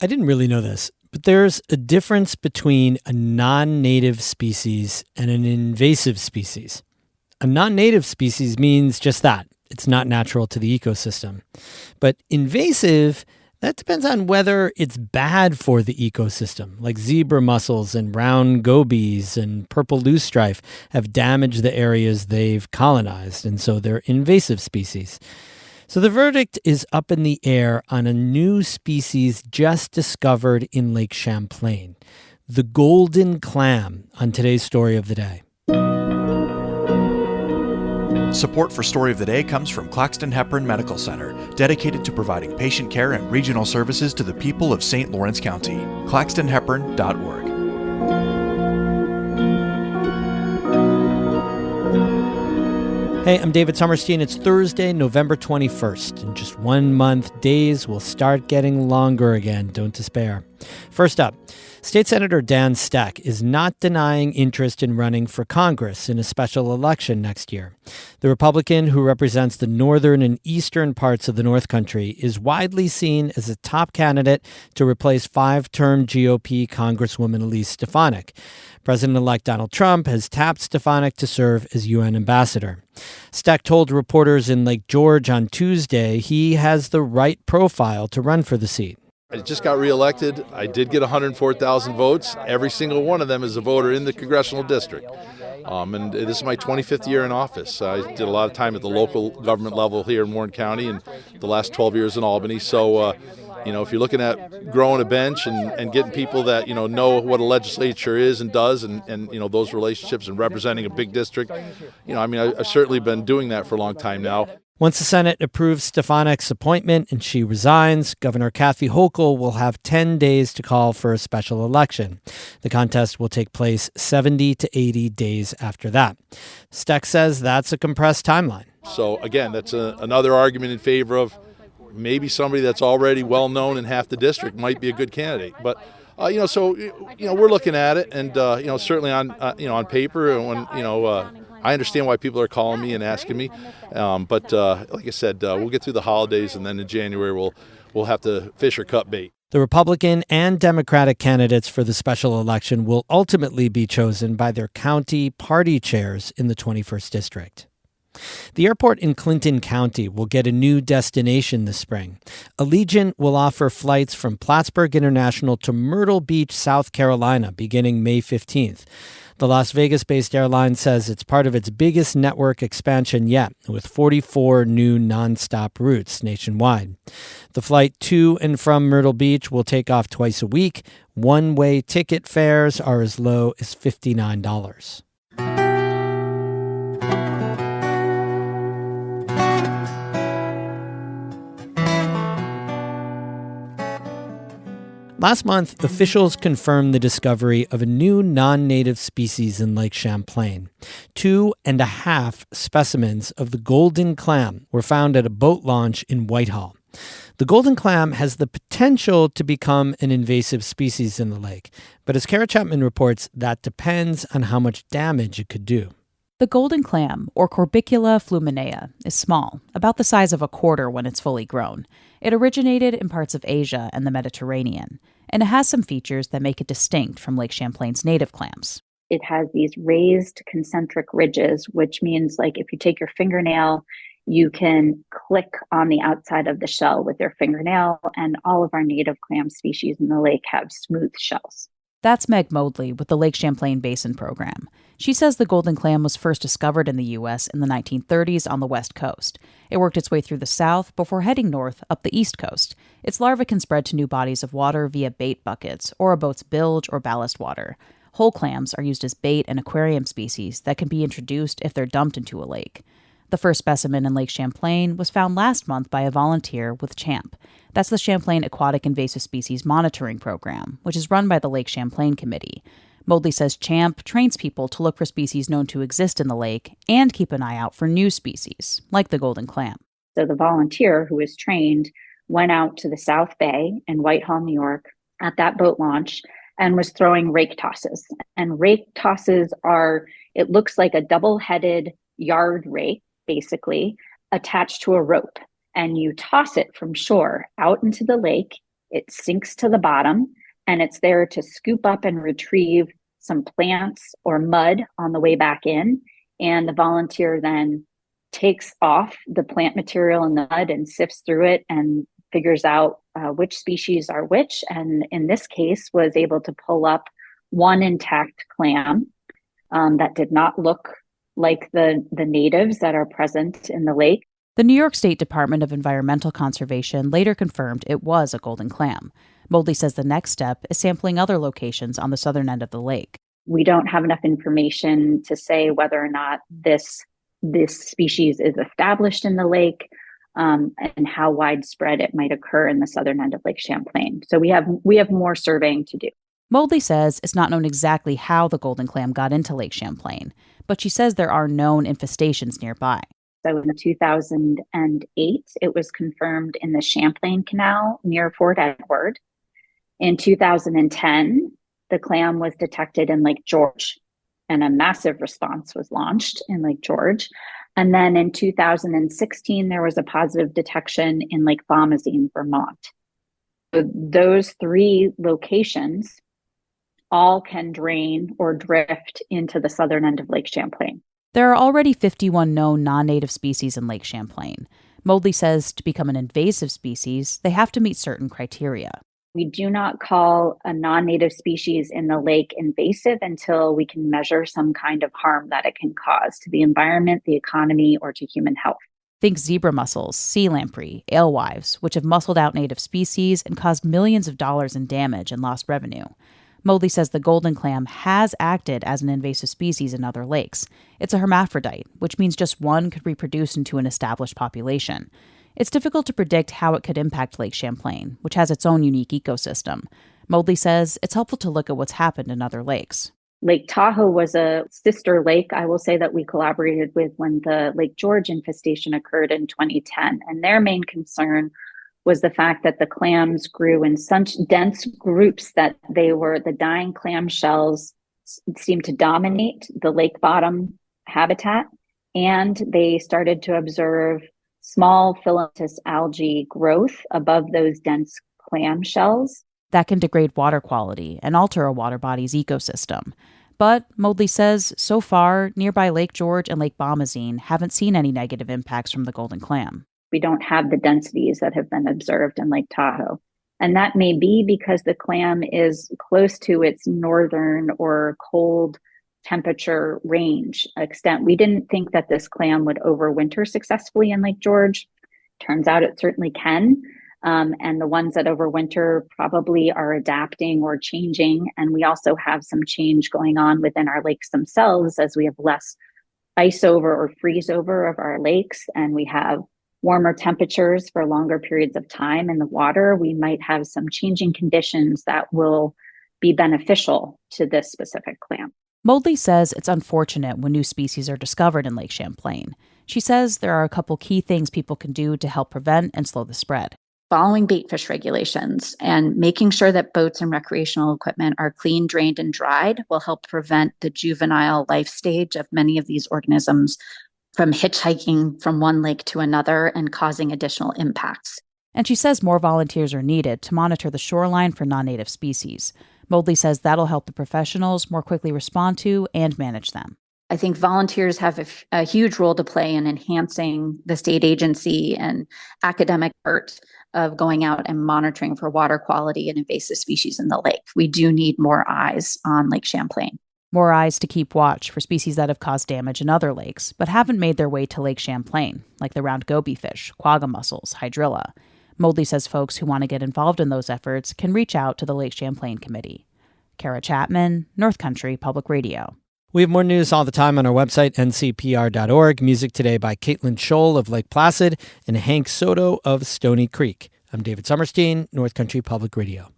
I didn't really know this, but there's a difference between a non-native species and an invasive species. A non-native species means just that. It's not natural to the ecosystem. But invasive, that depends on whether it's bad for the ecosystem, like zebra mussels and brown gobies and purple loosestrife have damaged the areas they've colonized, and so they're invasive species. So the verdict is up in the air on a new species just discovered in Lake Champlain, the golden clam, on today's Story of the Day. Support for Story of the Day comes from Claxton Hepburn Medical Center, dedicated to providing patient care and regional services to the people of St. Lawrence County. claxtonhepburn.org. Hey, I'm David Sommerstein. It's Thursday, November 21st. In just 1 month, days will start getting longer again. Don't despair. First up, State Senator Dan Stec is not denying interest in running for Congress in a special election next year. The Republican who represents the northern and eastern parts of the North Country is widely seen as a top candidate to replace five-term GOP Congresswoman Elise Stefanik. President-elect Donald Trump has tapped Stefanik to serve as UN ambassador. Stec told reporters in Lake George on Tuesday he has the right profile to run for the seat. I just got reelected. I did get 104,000 votes. Every single one of them is a voter in the congressional district. And this is my 25th year in office. I did a lot of time at the local government level here in Warren County and the last 12 years in Albany. So, if you're looking at growing a bench and getting people that, know what a legislature is and does and those relationships and representing a big district, I've certainly been doing that for a long time now. Once the Senate approves Stefanik's appointment and she resigns, Governor Kathy Hochul will have 10 days to call for a special election. The contest will take place 70 to 80 days after that. Stec says that's a compressed timeline. So, again, that's another argument in favor of maybe somebody that's already well-known in half the district might be a good candidate. But, we're looking at it and, certainly on paper and when, I understand why people are calling me and asking me, but like I said, we'll get through the holidays, and then in January we'll have to fish or cut bait. The Republican and Democratic candidates for the special election will ultimately be chosen by their county party chairs in the 21st District. The airport in Clinton County will get a new destination this spring. Allegiant will offer flights from Plattsburgh International to Myrtle Beach, South Carolina, beginning May 15th. The Las Vegas-based airline says it's part of its biggest network expansion yet, with 44 new nonstop routes nationwide. The flight to and from Myrtle Beach will take off twice a week. One-way ticket fares are as low as $59. Last month, officials confirmed the discovery of a new non-native species in Lake Champlain. 2.5 specimens of the golden clam were found at a boat launch in Whitehall. The golden clam has the potential to become an invasive species in the lake, but as Kara Chapman reports, that depends on how much damage it could do. The golden clam, or Corbicula fluminea, is small, about the size of a quarter when it's fully grown. It originated in parts of Asia and the Mediterranean, and it has some features that make it distinct from Lake Champlain's native clams. It has these raised concentric ridges, which means like if you take your fingernail, you can click on the outside of the shell with your fingernail, and all of our native clam species in the lake have smooth shells. That's Meg Modley with the Lake Champlain Basin Program. She says the golden clam was first discovered in the U.S. in the 1930s on the West Coast. It worked its way through the South before heading north up the East Coast. Its larvae can spread to new bodies of water via bait buckets or a boat's bilge or ballast water. Whole clams are used as bait and aquarium species that can be introduced if they're dumped into a lake. The first specimen in Lake Champlain was found last month by a volunteer with CHAMP. That's the Champlain Aquatic Invasive Species Monitoring Program, which is run by the Lake Champlain Committee. Modley says CHAMP trains people to look for species known to exist in the lake and keep an eye out for new species, like the golden clam. So the volunteer who was trained went out to the South Bay in Whitehall, New York, at that boat launch and was throwing rake tosses. And rake tosses it looks like a double-headed yard rake, basically, attached to a rope. And you toss it from shore out into the lake, it sinks to the bottom, and it's there to scoop up and retrieve some plants or mud on the way back in. And the volunteer then takes off the plant material in the mud and sifts through it and figures out which species are which. And in this case, was able to pull up one intact clam that did not look like the natives that are present in the lake. The New York State Department of Environmental Conservation later confirmed it was a golden clam. Moldley says the next step is sampling other locations on the southern end of the lake. We don't have enough information to say whether or not this species is established in the lake and how widespread it might occur in the southern end of Lake Champlain. So we have more surveying to do. Moldley says it's not known exactly how the golden clam got into Lake Champlain, but she says there are known infestations nearby. So in 2008, it was confirmed in the Champlain Canal near Fort Edward. In 2010, the clam was detected in Lake George, and a massive response was launched in Lake George. And then in 2016, there was a positive detection in Lake Bomazene, Vermont. So those three locations all can drain or drift into the southern end of Lake Champlain. There are already 51 known non-native species in Lake Champlain. Moldley says to become an invasive species, they have to meet certain criteria. We do not call a non-native species in the lake invasive until we can measure some kind of harm that it can cause to the environment, the economy, or to human health. Think zebra mussels, sea lamprey, alewives, which have muscled out native species and caused millions of dollars in damage and lost revenue. Moldley says the golden clam has acted as an invasive species in other lakes. It's a hermaphrodite, which means just one could reproduce into an established population. It's difficult to predict how it could impact Lake Champlain, which has its own unique ecosystem. Moldley says it's helpful to look at what's happened in other lakes. Lake Tahoe was a sister lake, I will say, that we collaborated with when the Lake George infestation occurred in 2010. And their main concern was the fact that the clams grew in such dense groups that the dying clam shells seemed to dominate the lake bottom habitat. And they started to observe small filamentous algae growth above those dense clam shells. That can degrade water quality and alter a water body's ecosystem. But Moldley says, so far, nearby Lake George and Lake Bomazene haven't seen any negative impacts from the golden clam. We don't have the densities that have been observed in Lake Tahoe. And that may be because the clam is close to its northern or cold temperature range extent. We didn't think that this clam would overwinter successfully in Lake George. Turns out it certainly can. And the ones that overwinter probably are adapting or changing. And we also have some change going on within our lakes themselves as we have less ice over or freeze over of our lakes, and we have warmer temperatures for longer periods of time in the water. We might have some changing conditions that will be beneficial to this specific clam. Moldley says it's unfortunate when new species are discovered in Lake Champlain. She says there are a couple key things people can do to help prevent and slow the spread. Following bait fish regulations and making sure that boats and recreational equipment are clean, drained, and dried will help prevent the juvenile life stage of many of these organisms from hitchhiking from one lake to another and causing additional impacts. And she says more volunteers are needed to monitor the shoreline for non-native species. Moldley says that'll help the professionals more quickly respond to and manage them. I think volunteers have a huge role to play in enhancing the state agency and academic effort of going out and monitoring for water quality and invasive species in the lake. We do need more eyes on Lake Champlain. More eyes to keep watch for species that have caused damage in other lakes, but haven't made their way to Lake Champlain, like the round goby fish, quagga mussels, hydrilla. Moldley says folks who want to get involved in those efforts can reach out to the Lake Champlain Committee. Kara Chapman, North Country Public Radio. We have more news all the time on our website, ncpr.org. Music today by Caitlin Scholl of Lake Placid and Hank Soto of Stony Creek. I'm David Summerstein, North Country Public Radio.